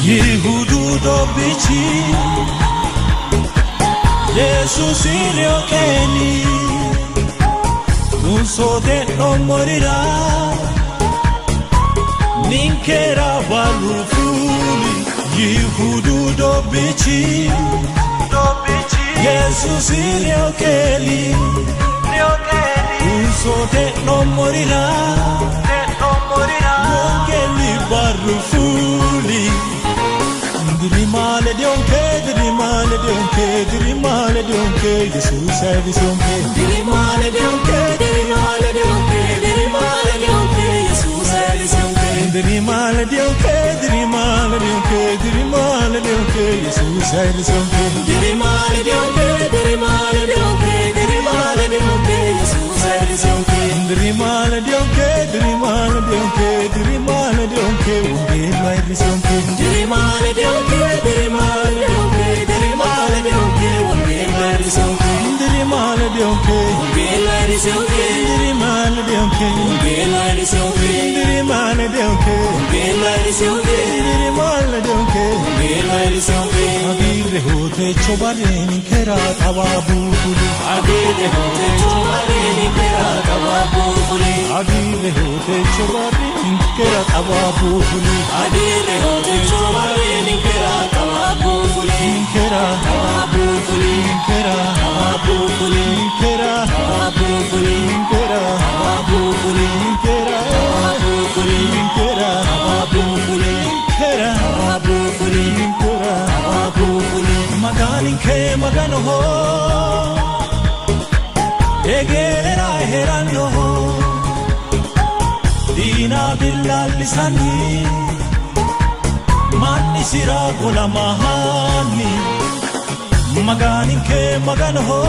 Yehudu dobichi Jesus iliokeni Nusode no morira Ninkera balufuli Yehudu dobichi Jesus iliokeni Nusode no morira Ninkeli balufuli Dirimale dionke, dirimale dionke, dirimale dionke, Jesus service dionke. Dirimale dionke, dirimale dionke, dirimale dionke, Jesus service dionke. Dirimale dionke, dirimale dionke, dirimale dionke, Jesus service dionke. Dirimale dionke, dirimale dionke, dirimale dionke, Jesus service dionke. Dirimale dionke, dirimale dionke, dirimale dionke, unge vai dionke. Dirimale dionke. Dirimale dionke, dirimale dionke, unge vai dionke. Dirimale dionke, unge vai dionke. Dirimale dionke, unge vai dionke. Dirimale dionke, unge vai dionke. Dirimale dionke, unge vai dionke. Agire hote chobare ninkera tawabu kuli. Agire hote chobare ninkera tawabu kuli. Agire hote chobare ninkera tawabu kuli. Agire hote chobare ninkera tawabu kuli. Ninkera tawabu kuli. Ninkera tawabu kuli. Ninkera tawabu kuli. Ninkera tawabu kuli. Ninkera tawabu kuli. Ninkera tawabu kuli. Ninkera tawabu kuli. Ninkera tawabu kuli. Magani ke magano ho. Egerera herano ho. Dina billal lisani. Mani sira gola mahani Magani ke magan ho